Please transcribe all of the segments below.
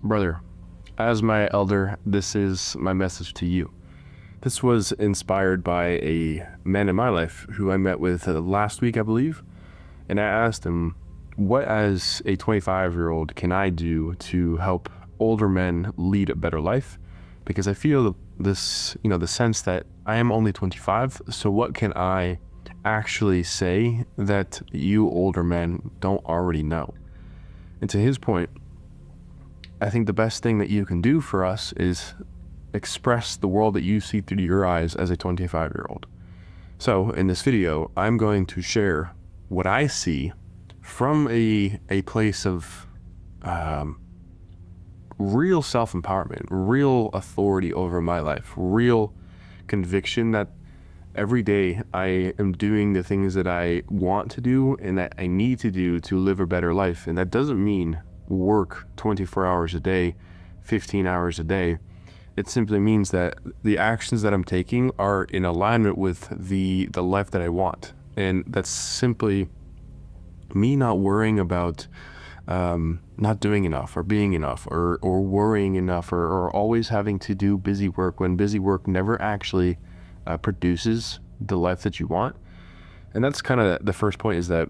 Brother, as my elder, this is my message to you. This was inspired by a man in my life who I met with last week, I believe. And I asked him, what as a 25-year-old can I do to help older men lead a better life? Because I feel this, the sense that I am only 25. So what can I actually say that you older men don't already know? And to his point, I think the best thing that you can do for us is express the world that you see through your eyes as a 25-year-old. So in this video, I'm going to share what I see from a place of real self-empowerment, real authority over my life, real conviction that every day I am doing the things that I want to do and that I need to do to live a better life. And that doesn't mean work 24 hours a day, 15 hours a day. It simply means that the actions that I'm taking are in alignment with the life that I want. And that's simply me not worrying about not doing enough or being enough or worrying enough or always having to do busy work when busy work never actually produces the life that you want. And that's kind of the first point, is that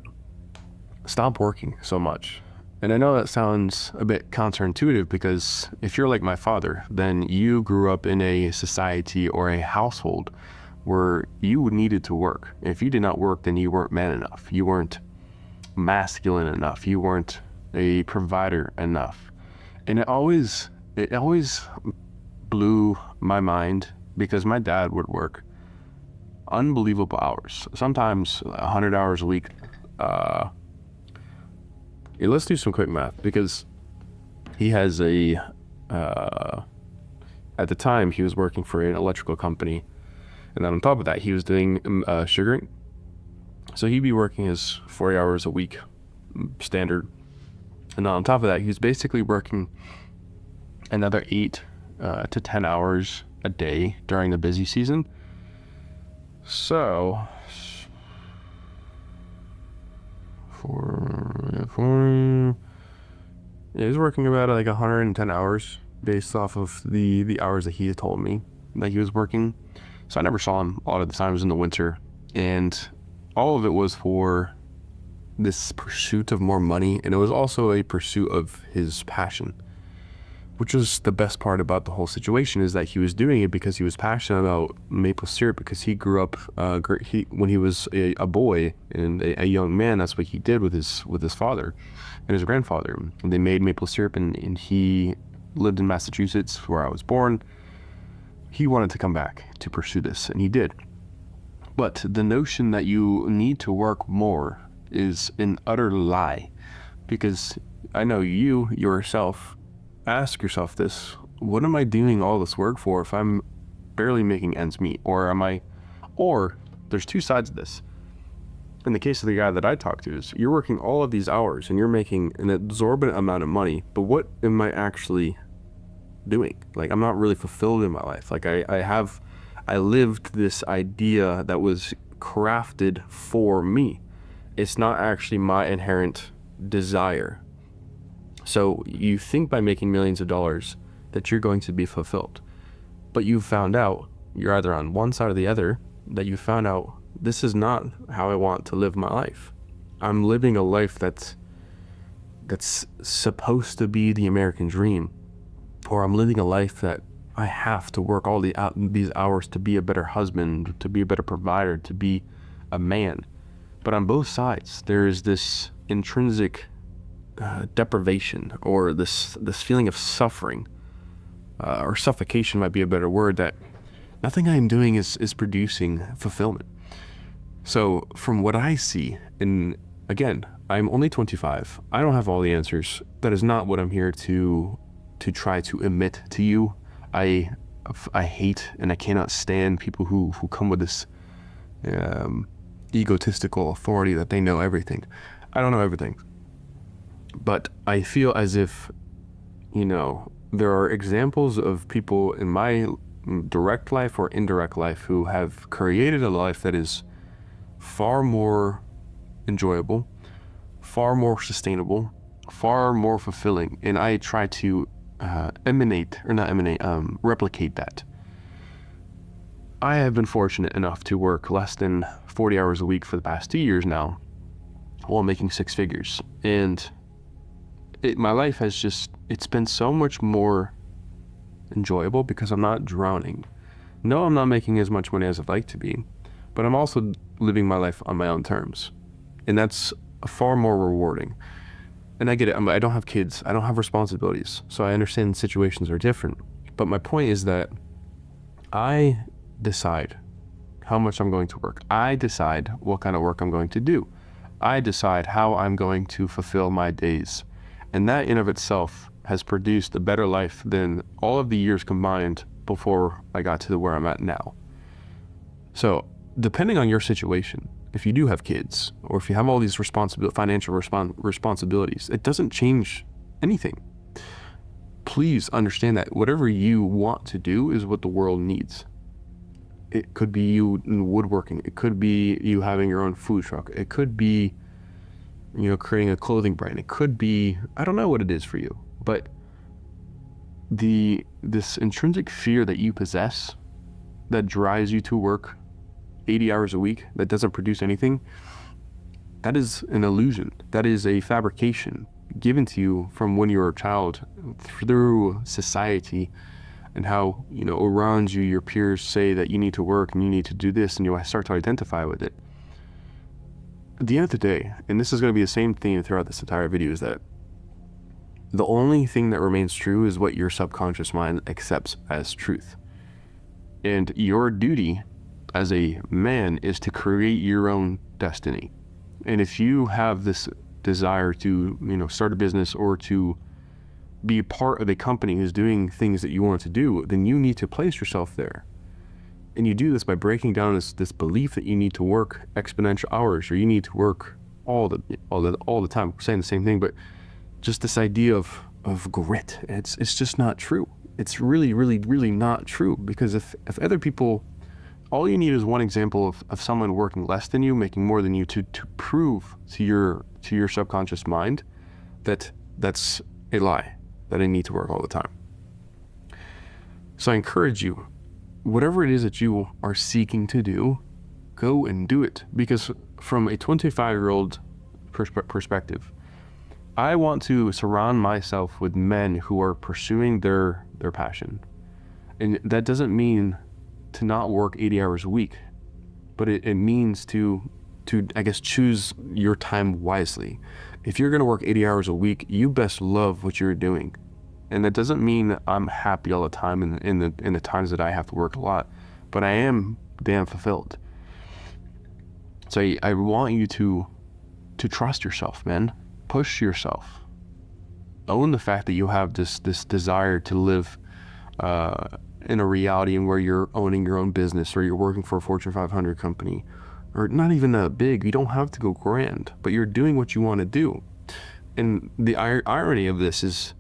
stop working so much. And I know that sounds a bit counterintuitive, because if you're like my father, then you grew up in a society or a household where you needed to work. If you did not work, then you weren't man enough. You weren't masculine enough. You weren't a provider enough. And it always blew my mind, because my dad would work unbelievable hours, sometimes 100 hours a week. Let's do some quick math, because he has at the time he was working for an electrical company, and then on top of that he was doing sugaring. So he'd be working his 40 hours a week standard, and then on top of that he was basically working another 8 to 10 hours a day during the busy season. So he was working about like 110 hours based off of the hours that he had told me that he was working. So I never saw him a lot of the times in the winter, and all of it was for this pursuit of more money, and it was also a pursuit of his passion, which was the best part about the whole situation, is that he was doing it because he was passionate about maple syrup, because he grew up when he was a boy and a young man. That's what he did with his father and his grandfather. And they made maple syrup, and he lived in Massachusetts, where I was born. He wanted to come back to pursue this, and he did. But the notion that you need to work more is an utter lie, because I know you yourself ask yourself this: what am I doing all this work for if I'm barely making ends meet? Or there's two sides of this. In the case of the guy that I talked to, is you're working all of these hours and you're making an exorbitant amount of money, but what am I actually doing? Like, I'm not really fulfilled in my life. Like, I lived this idea that was crafted for me. It's not actually my inherent desire. So you think by making millions of dollars that you're going to be fulfilled, but you found out, you're either on one side or the other, that you found out this is not how I want to live my life. I'm living a life that's supposed to be the American dream, or I'm living a life that I have to work all these hours to be a better husband, to be a better provider, to be a man. But on both sides, there is this intrinsic deprivation, or this feeling of suffering, or suffocation might be a better word, that nothing I am doing is producing fulfillment. So from what I see, and again, I'm only 25, I don't have all the answers. That is not what I'm here to try to emit to you. I hate and I cannot stand people who come with this egotistical authority that they know everything. I don't know everything. But I feel as if, there are examples of people in my direct life or indirect life who have created a life that is far more enjoyable, far more sustainable, far more fulfilling. And I try to replicate that. I have been fortunate enough to work less than 40 hours a week for the past 2 years now while making 6 figures. And my life has it's been so much more enjoyable because I'm not drowning. No, I'm not making as much money as I'd like to be, but I'm also living my life on my own terms. And that's far more rewarding. And I get it. I don't have kids. I don't have responsibilities. So I understand situations are different. But my point is that I decide how much I'm going to work. I decide what kind of work I'm going to do. I decide how I'm going to fulfill my days. And that in of itself has produced a better life than all of the years combined before I got to where I'm at now. So depending on your situation, if you do have kids or if you have all these financial responsibilities, it doesn't change anything. Please understand that whatever you want to do is what the world needs. It could be you in woodworking. It could be you having your own food truck. It could be, creating a clothing brand. It could be, I don't know what it is for you, but this intrinsic fear that you possess that drives you to work 80 hours a week that doesn't produce anything, that is an illusion. That is a fabrication given to you from when you were a child through society and how, around you, your peers say that you need to work and you need to do this, and you start to identify with it. At the end of the day, and this is going to be the same theme throughout this entire video, is that the only thing that remains true is what your subconscious mind accepts as truth. And your duty as a man is to create your own destiny. And if you have this desire to, start a business or to be part of a company who's doing things that you want to do, then you need to place yourself there. And you do this by breaking down this belief that you need to work exponential hours, or you need to work all the time. We're saying the same thing, but just this idea of grit, it's just not true. It's really, really, really not true, because if other people, all you need is one example of someone working less than you, making more than you, to prove to your subconscious mind that that's a lie, that I need to work all the time. So I encourage you, whatever it is that you are seeking to do, go and do it. Because from a 25-year-old perspective, I want to surround myself with men who are pursuing their passion. And that doesn't mean to not work 80 hours a week, but it means to I guess choose your time wisely. If you're going to work 80 hours a week, you best love what you're doing. And that doesn't mean I'm happy all the time in the times that I have to work a lot, but I am damn fulfilled. So I want you to trust yourself, man. Push yourself. Own the fact that you have this desire to live in a reality in where you're owning your own business, or you're working for a Fortune 500 company, or not even that big. You don't have to go grand, but you're doing what you want to do. And the irony of this is,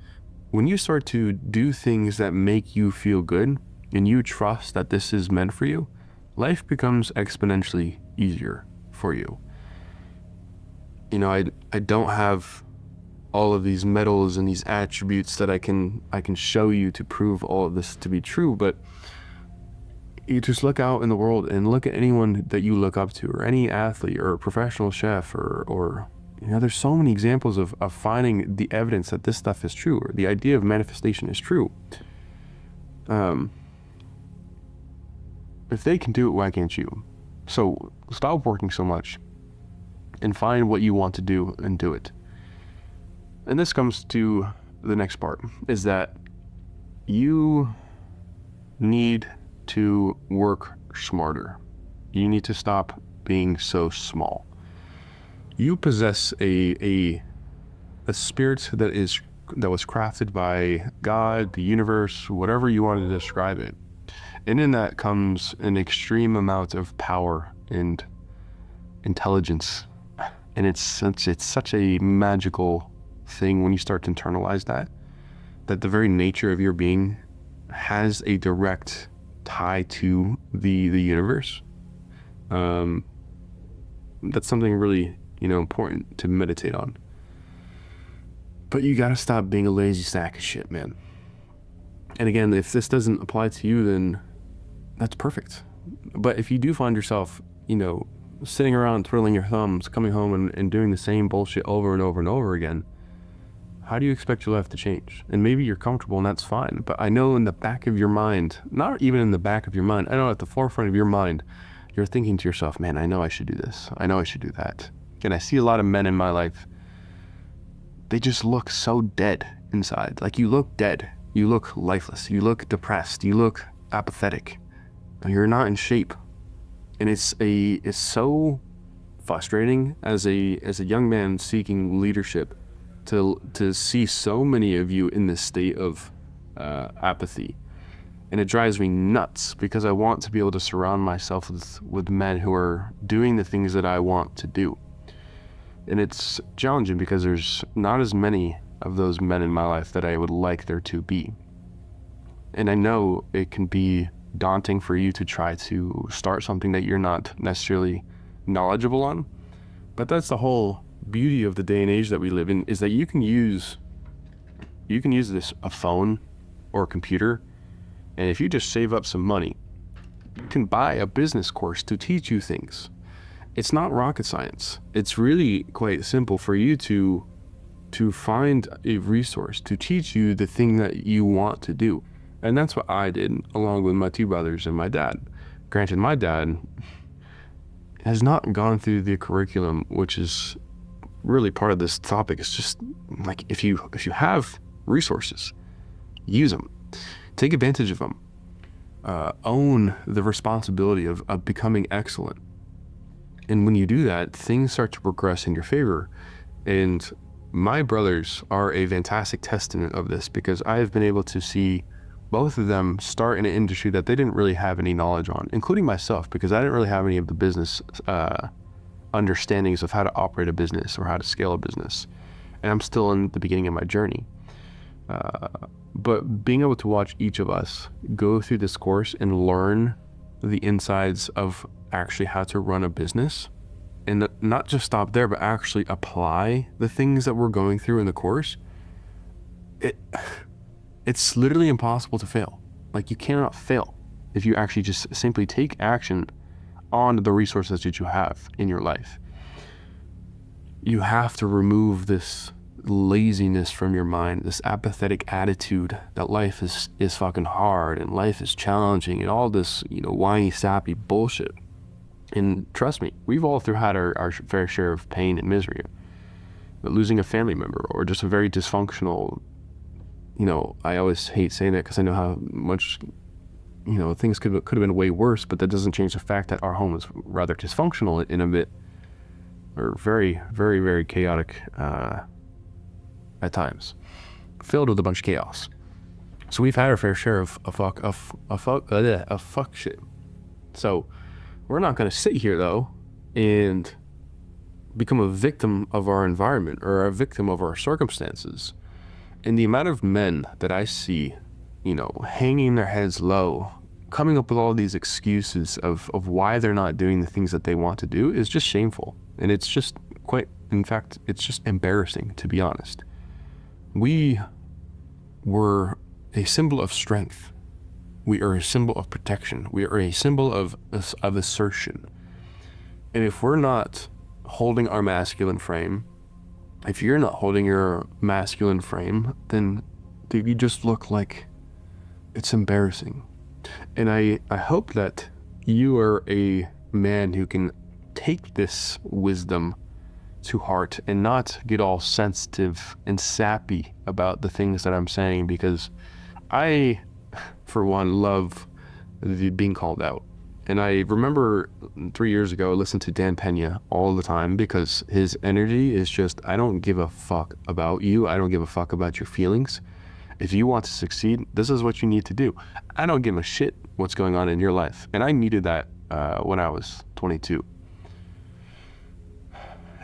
when you start to do things that make you feel good and you trust that this is meant for you, life becomes exponentially easier for you. I don't have all of these medals and these attributes that I can show you to prove all of this to be true, but you just look out in the world and look at anyone that you look up to, or any athlete or professional chef, or there's so many examples of finding the evidence that this stuff is true, or the idea of manifestation is true. If they can do it, why can't you? So stop working so much and find what you want to do and do it. And this comes to the next part, is that you need to work smarter. You need to stop being so small. You possess a spirit that was crafted by God, the universe, whatever you want to describe it. And in that comes an extreme amount of power and intelligence. And it's such a magical thing when you start to internalize that the very nature of your being has a direct tie to the universe. That's something really, important to meditate on. But you gotta stop being a lazy sack of shit, man. And again, if this doesn't apply to you, then that's perfect. But if you do find yourself, sitting around twiddling your thumbs, coming home and doing the same bullshit over and over and over again, how do you expect your life to change? And maybe you're comfortable and that's fine. But I know in the back of your mind, not even in the back of your mind, I know at the forefront of your mind, you're thinking to yourself, man, I know I should do this. I know I should do that. And I see a lot of men in my life, they just look so dead inside. Like, you look dead. You look lifeless. You look depressed. You look apathetic. You're not in shape. And it's so frustrating as a young man seeking leadership to see so many of you in this state of apathy. And it drives me nuts because I want to be able to surround myself with men who are doing the things that I want to do. And it's challenging because there's not as many of those men in my life that I would like there to be. And I know it can be daunting for you to try to start something that you're not necessarily knowledgeable on. But that's the whole beauty of the day and age that we live in, is that you can use a phone or a computer, and if you just save up some money, you can buy a business course to teach you things. It's not rocket science. It's really quite simple for you to find a resource to teach you the thing that you want to do. And that's what I did, along with my two brothers and my dad. Granted, my dad has not gone through the curriculum, which is really part of this topic. It's just like, if you have resources, use them, take advantage of them, own the responsibility of becoming excellent. And when you do that, things start to progress in your favor. And my brothers are a fantastic testament of this, because I have been able to see both of them start in an industry that they didn't really have any knowledge on, including myself, because I didn't really have any of the business understandings of how to operate a business or how to scale a business. And I'm still in the beginning of my journey. But being able to watch each of us go through this course and learn the insides of actually how to run a business, and not just stop there, but actually apply the things that we're going through in the course, it's literally impossible to fail. Like, you cannot fail if you actually just simply take action on the resources that you have in your life. You have to remove this laziness from your mind, this apathetic attitude that life is fucking hard and life is challenging and all this, whiny, sappy bullshit. And trust me, we've all had our fair share of pain and misery. But losing a family member, or just a very dysfunctional, I always hate saying that because I know how much, things could have been way worse, but that doesn't change the fact that our home is rather dysfunctional in a bit, or very, very, very chaotic at times, filled with a bunch of chaos. So we've had our fair share of fuck shit. So we're not going to sit here though and become a victim of our environment or a victim of our circumstances. And the amount of men that I see, hanging their heads low, coming up with all these excuses of why they're not doing the things that they want to do, is just shameful. And it's just it's just embarrassing, to be honest. We were a symbol of strength. We are a symbol of protection. We are a symbol of assertion. And if we're not holding our masculine frame, if you're not holding your masculine frame, then you just look like it's embarrassing. And I hope that you are a man who can take this wisdom to heart and not get all sensitive and sappy about the things that I'm saying, because I, for one, love being called out. And I remember 3 years ago, I listened to Dan Pena all the time, because his energy is just, I don't give a fuck about you. I don't give a fuck about your feelings. If you want to succeed, this is what you need to do. I don't give a shit what's going on in your life. And I needed that when I was 22.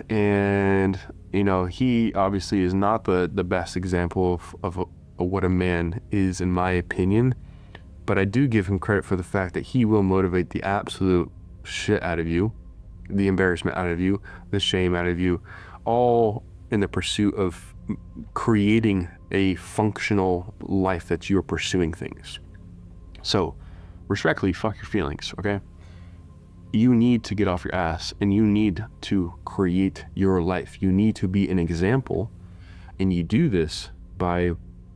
And, he obviously is not the best example of what a man is, in my opinion. But I do give him credit for the fact that he will motivate the absolute shit out of you, the embarrassment out of you, the shame out of you, all in the pursuit of creating a functional life that you're pursuing things. So respectfully, fuck your feelings, okay? You need to get off your ass and you need to create your life. You need to be an example, and you do this by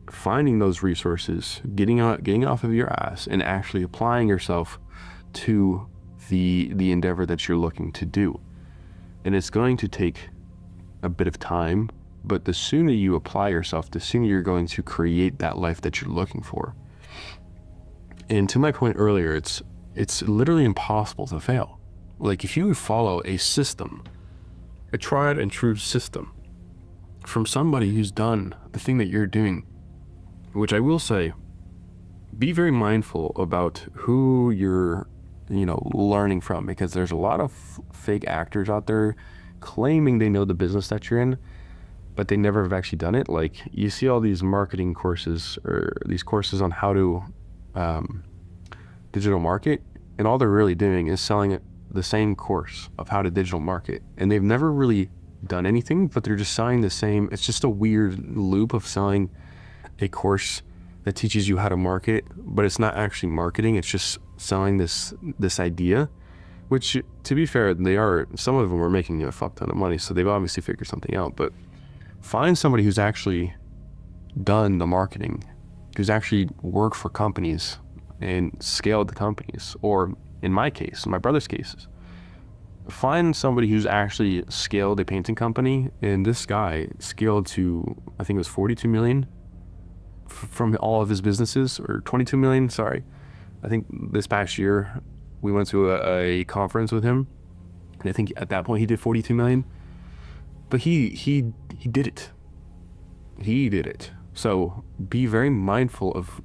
finding those resources, getting off of your ass and actually applying yourself to the endeavor that you're looking to do. And it's going to take a bit of time, but the sooner you apply yourself, the sooner you're going to create that life that you're looking for. And to my point earlier, it's literally impossible to fail. Like, if you follow a system, a tried and true system from somebody who's done the thing that you're doing, which I will say, be very mindful about who you're, learning from, because there's a lot of fake actors out there claiming they know the business that you're in, but they never have actually done it. Like, you see all these marketing courses or these courses on how to digital market, and all they're really doing is selling the same course of how to digital market, and they've never really done anything, but they're just selling the same. It's just a weird loop of selling a course that teaches you how to market, but it's not actually marketing. It's just selling this idea, which, to be fair, some of them are making a fuck ton of money, so they've obviously figured something out. But find somebody who's actually done the marketing, who's actually worked for companies and scaled the companies, or in my case, in my brother's cases, find somebody who's actually scaled a painting company. And this guy scaled to, I think it was 42 million from all of his businesses, or 22 million, sorry. I think this past year we went to a conference with him, and I think at that point he did 42 million. But he did it. He did it. So be very mindful of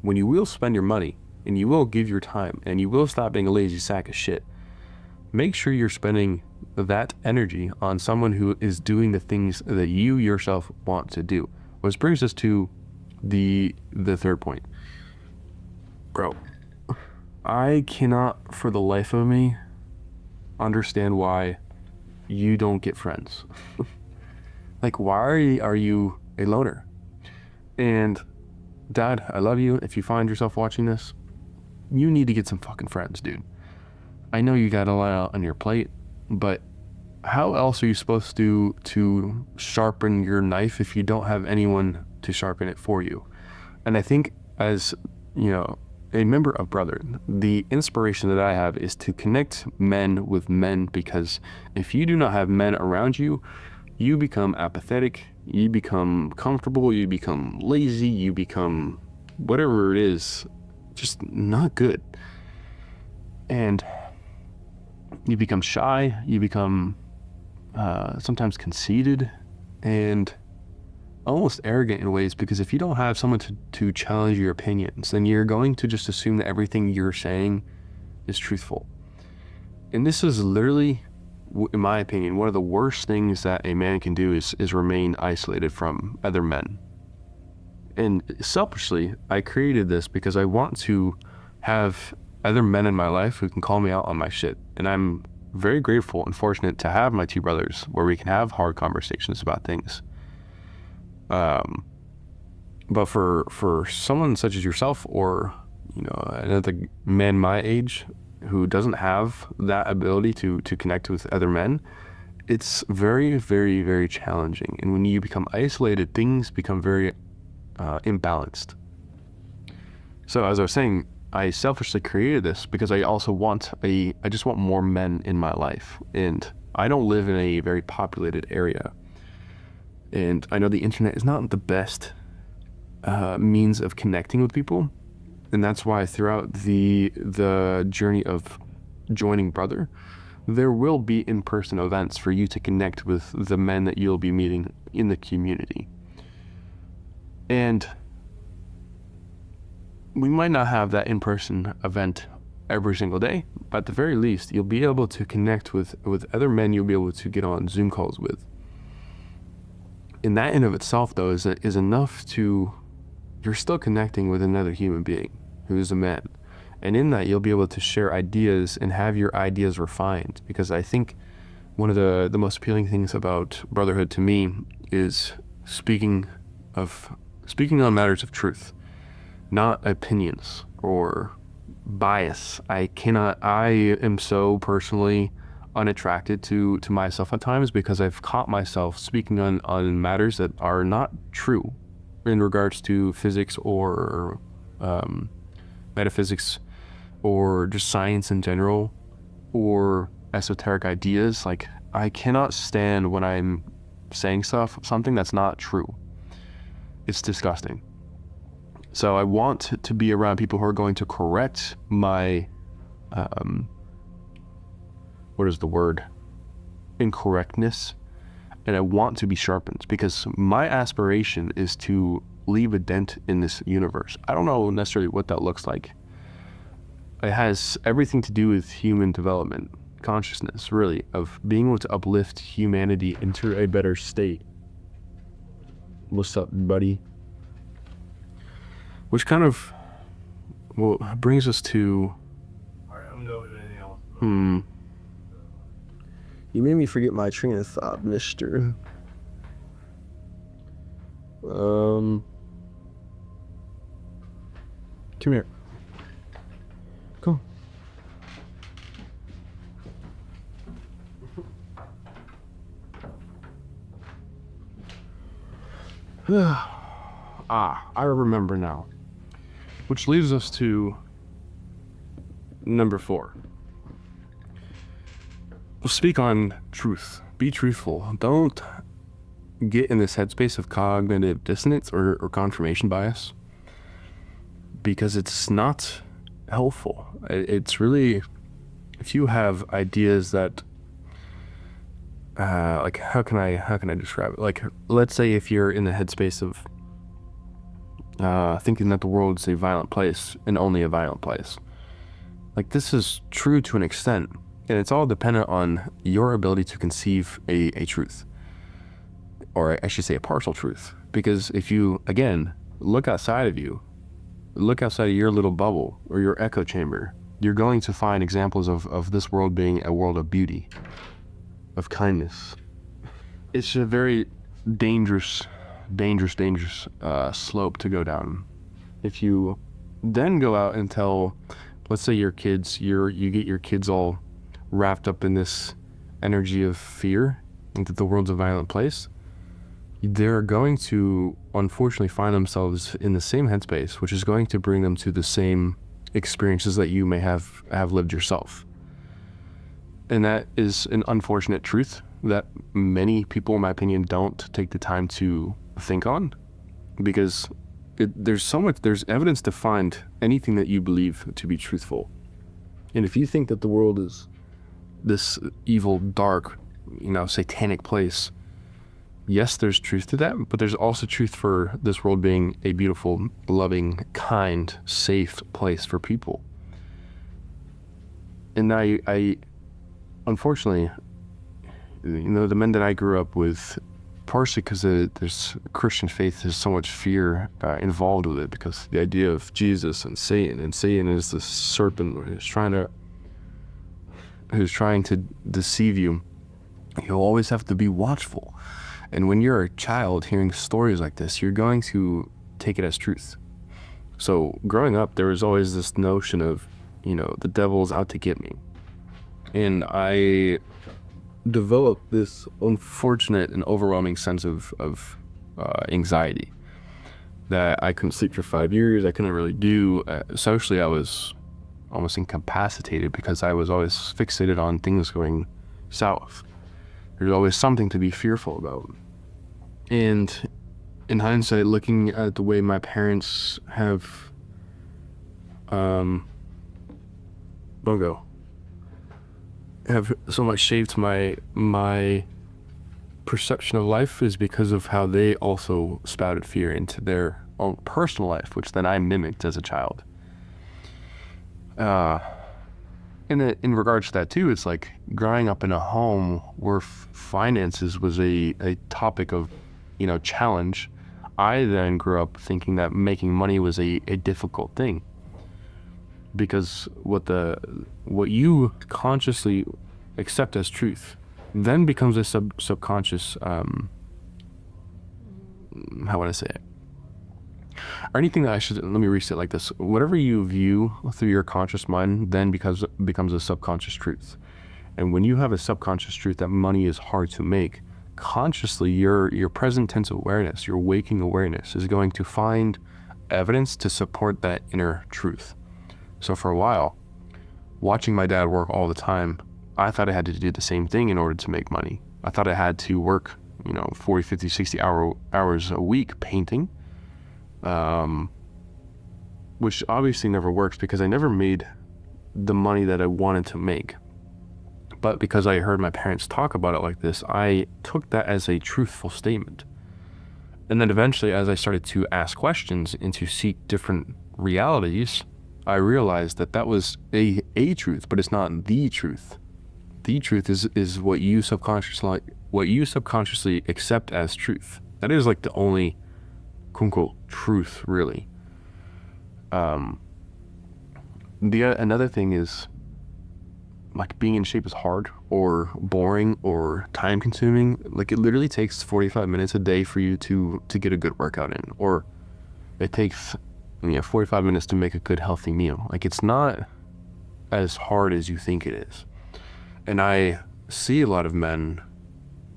when you will spend your money, and you will give your time, and you will stop being a lazy sack of shit. Make sure you're spending that energy on someone who is doing the things that you yourself want to do. Which brings us to the third point. Bro, I cannot for the life of me understand why you don't get friends. Like, why are you a loner? And Dad, I love you. If you find yourself watching this, you need to get some fucking friends, dude. I know you got a lot on your plate, but how else are you supposed to sharpen your knife if you don't have anyone to sharpen it for you? And I think, as a member of Brotherhood, the inspiration that I have is to connect men with men, because if you do not have men around you, you become apathetic, you become comfortable, you become lazy, you become whatever it is, just not good. And you become shy, you become sometimes conceited and almost arrogant in ways, because if you don't have someone to challenge your opinions, then you're going to just assume that everything you're saying is truthful. And this is literally, in my opinion, one of the worst things that a man can do is remain isolated from other men. And selfishly, I created this because I want to have other men in my life who can call me out on my shit. And I'm very grateful and fortunate to have my two brothers where we can have hard conversations about things. But for someone such as yourself, or another man my age who doesn't have that ability to connect with other men, it's very, very, very challenging. And when you become isolated, things become very imbalanced. So as I was saying, I selfishly created this because I also I just want more men in my life. And I don't live in a very populated area. And I know the internet is not the best means of connecting with people. And that's why throughout the journey of joining Brother, there will be in-person events for you to connect with the men that you'll be meeting in the community. And we might not have that in-person event every single day, but at the very least, you'll be able to connect with other men you'll be able to get on Zoom calls with. And that in of itself, though, is enough to, you're still connecting with another human being who's a man. And in that, you'll be able to share ideas and have your ideas refined. Because I think one of the most appealing things about Brotherhood to me is speaking speaking on matters of truth, not opinions or bias. I am so personally unattracted to myself at times because I've caught myself speaking on matters that are not true in regards to physics or metaphysics or just science in general or esoteric ideas. Like, I cannot stand when I'm saying something that's not true. It's disgusting. So I want to be around people who are going to correct my, what is the word? Incorrectness. And I want to be sharpened because my aspiration is to leave a dent in this universe. I don't know necessarily what that looks like. It has everything to do with human development, consciousness, really, of being able to uplift humanity into a better state. What's up, buddy? Which kind of, well, brings us to... Alright, I'm going with anything else. You made me forget my train of thought, mister. Come here. Come. I remember now. Which leads us to number 4. We'll speak on truth. Be truthful. Don't get in this headspace of cognitive dissonance or confirmation bias, because it's not helpful. It's really, if you have ideas that like, how can I describe it? Like, let's say if you're in the headspace of thinking that the world is a violent place and only a violent place. Like, this is true to an extent, and it's all dependent on your ability to conceive a truth, or I should say a partial truth. Because if you, again, look outside of you, look outside of your little bubble or your echo chamber, you're going to find examples of this world being a world of beauty, of kindness. It's a very dangerous slope to go down. If you then go out and tell, let's say your kids, you get your kids all wrapped up in this energy of fear and that the world's a violent place, they're going to unfortunately find themselves in the same headspace, which is going to bring them to the same experiences that you may have lived yourself. And that is an unfortunate truth that many people, in my opinion, don't take the time to think on, because there's evidence to find anything that you believe to be truthful. And if you think that the world is this evil, dark, satanic place, yes, there's truth to that, but there's also truth for this world being a beautiful, loving, kind, safe place for people. And I unfortunately, the men that I grew up with, partially because there's Christian faith, there's so much fear involved with it, because the idea of Jesus and Satan is the serpent who's trying to deceive you. You'll always have to be watchful. And when you're a child hearing stories like this, you're going to take it as truth. So growing up, there was always this notion of, the devil's out to get me. And I developed this unfortunate and overwhelming sense of anxiety that I couldn't sleep for 5 years. I couldn't really do. Socially, I was almost incapacitated because I was always fixated on things going south. There's always something to be fearful about. And in hindsight, looking at the way my parents have so much shaped my perception of life, is because of how they also spouted fear into their own personal life, which then I mimicked as a child. In regards to that too, it's like growing up in a home where finances was a topic of, challenge. I then grew up thinking that making money was a difficult thing, because what you consciously accept as truth then becomes a subconscious how would I say it? Or anything that let me restate like this. Whatever you view through your conscious mind then becomes a subconscious truth. And when you have a subconscious truth that money is hard to make, consciously your present tense awareness, your waking awareness is going to find evidence to support that inner truth. So for a while, watching my dad work all the time, I thought I had to do the same thing in order to make money. I thought I had to work, 40, 50, 60 hours a week painting, which obviously never works because I never made the money that I wanted to make. But because I heard my parents talk about it like this, I took that as a truthful statement. And then eventually, as I started to ask questions and to seek different realities, I realized that that was a truth, but it's not the truth. The truth is what you subconsciously accept as truth. That is like the only quote unquote truth, really. Another thing is, like, being in shape is hard or boring or time consuming. Like, it literally takes 45 minutes a day for you to get a good workout in, or it takes 45 minutes to make a good healthy meal. Like, it's not as hard as you think it is. And I see a lot of men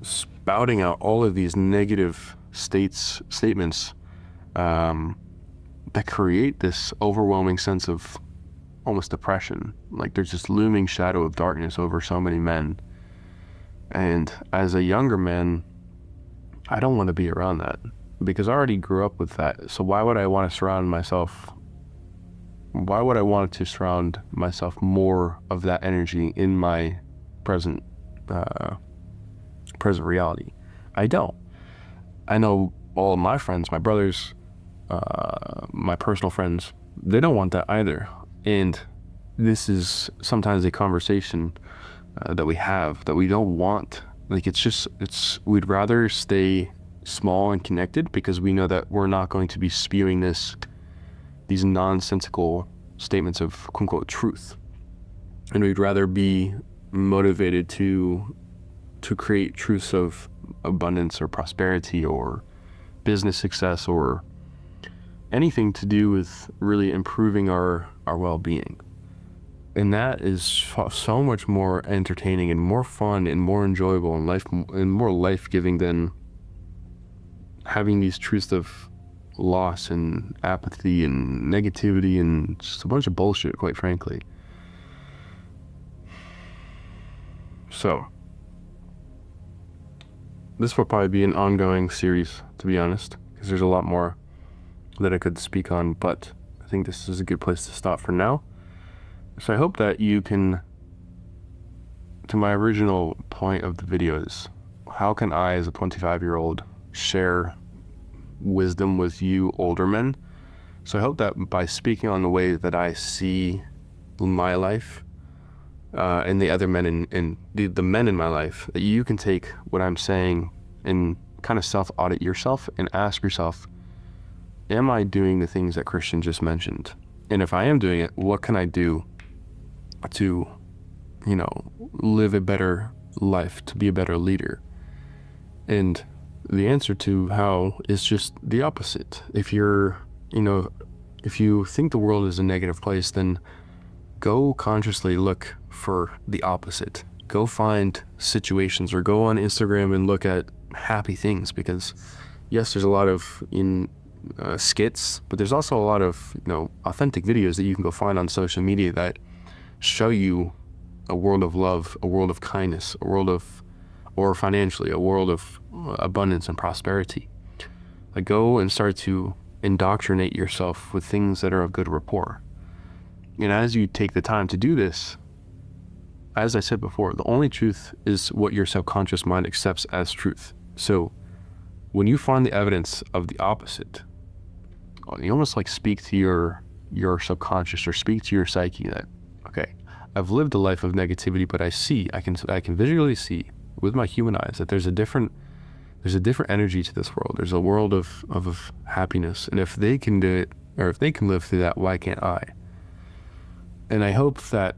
spouting out all of these negative statements that create this overwhelming sense of almost depression. Like, there's this looming shadow of darkness over so many men. And as a younger man, I don't want to be around that because I already grew up with that. So why would I want to surround myself more of that energy in my present reality? I don't. I know all of my friends, my brothers, my personal friends, they don't want that either. And this is sometimes a conversation that we have that we don't want. Like, we'd rather stay small and connected because we know that we're not going to be spewing these nonsensical statements of quote unquote truth. And we'd rather be motivated to create truths of abundance or prosperity or business success or anything to do with really improving our well-being. And that is so much more entertaining and more fun and more enjoyable and more life-giving than having these truths of loss and apathy and negativity and just a bunch of bullshit, quite frankly. So this will probably be an ongoing series, to be honest, because there's a lot more that I could speak on, but I think this is a good place to stop for now. So I hope that you can, to my original point of the video is, how can I, as a 25-year-old, share wisdom with you older men? So I hope that by speaking on the way that I see my life, and the other men and the men in my life, that you can take what I'm saying and kind of self-audit yourself and ask yourself, am I doing the things that Christian just mentioned? And if I am doing it, what can I do to, live a better life, to be a better leader? And the answer to how is just the opposite. If you think the world is a negative place, then go consciously look for the opposite. Go find situations or go on Instagram and look at happy things, because yes, there's a lot of skits, but there's also a lot of authentic videos that you can go find on social media that show you a world of love, a world of kindness, or financially, a world of abundance and prosperity. Like, go and start to indoctrinate yourself with things that are of good rapport. And as you take the time to do this, as I said before, the only truth is what your subconscious mind accepts as truth. So when you find the evidence of the opposite, you almost like speak to your subconscious or speak to your psyche that, okay, I've lived a life of negativity, but I can visually see with my human eyes that there's a different energy to this world. There's a world of happiness. And if they can do it, or if they can live through that, why can't I? And I hope that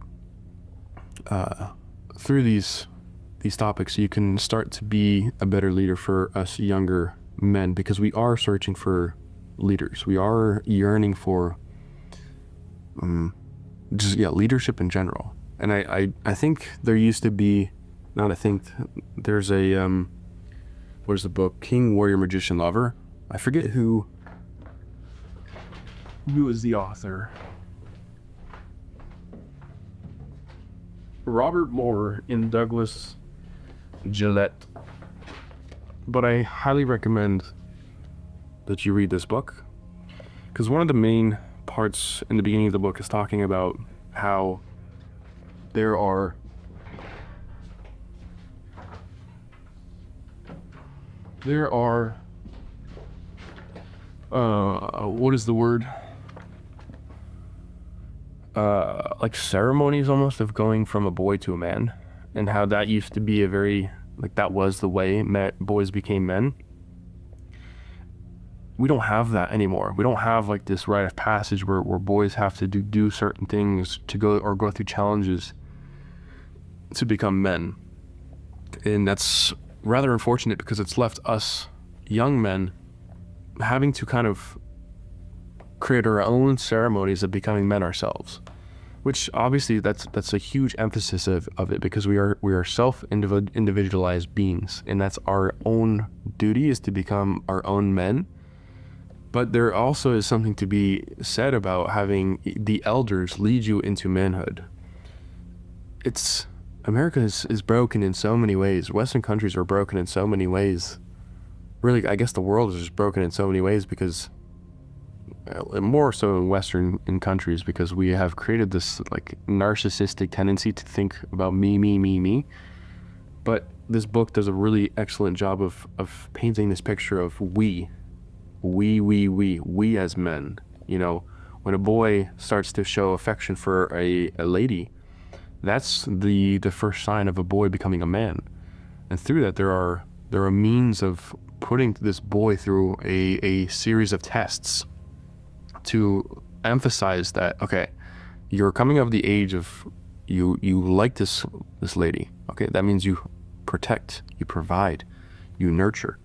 through these topics, you can start to be a better leader for us younger men, because we are searching for leaders. We are yearning for leadership in general. And I think there used to be, not I think, there's a, what is the book? King, Warrior, Magician, Lover. I forget who is the author. Robert Moore and Douglas Gillette. But I highly recommend that you read this book, because one of the main parts in the beginning of the book is talking about how there are what is the word, like ceremonies almost of going from a boy to a man, and how that used to be a very, like, that was the way boys became men. We don't have that anymore. We don't have like this rite of passage where boys have to do certain things to go through challenges to become men. And that's rather unfortunate, because it's left us young men having to kind of create our own ceremonies of becoming men ourselves, which obviously that's a huge emphasis of it, because we are self-individualized beings, and that's our own duty, is to become our own men. But there also is something to be said about having the elders lead you into manhood. America is broken in so many ways. Western countries are broken in so many ways. Really, I guess the world is just broken in so many ways, because more so in Western countries, because we have created this like narcissistic tendency to think about me. But this book does a really excellent job of painting this picture of we as men. You know, when a boy starts to show affection for a lady, that's the first sign of a boy becoming a man. And through that, there are means of putting this boy through a series of tests to emphasize that, okay, you're coming of the age of you like this lady. Okay, that means you protect, you provide, you nurture.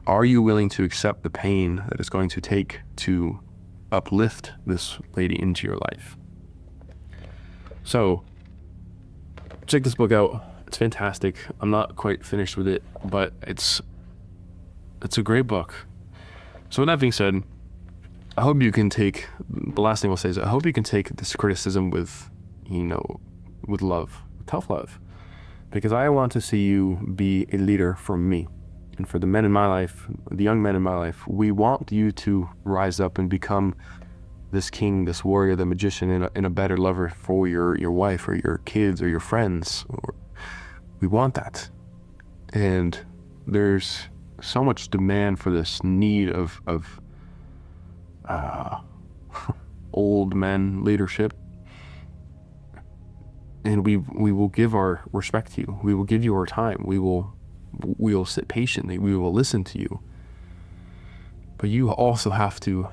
Are you willing to accept the pain that it's going to take to uplift this lady into your life? So check this book out. It's fantastic. I'm not quite finished with it, but it's a great book. So with that being said, I hope you can take, the last thing I'll say is, I hope you can take this criticism with love, with tough love, because I want to see you be a leader for me. And for the men in my life, the young men in my life, we want you to rise up and become this king, this warrior, the magician, and a better lover for your wife or your kids or your friends. We want that. And there's so much demand for this need of old men leadership. And we will give our respect to you. We will give you our time. We will sit patiently. We will listen to you. But you also have to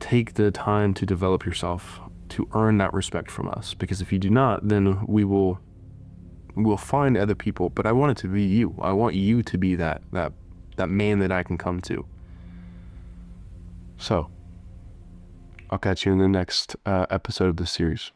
take the time to develop yourself to earn that respect from us. Because if you do not, then we'll find other people. But I want it to be you. I want you to be that man that I can come to. So I'll catch you in the next episode of this series.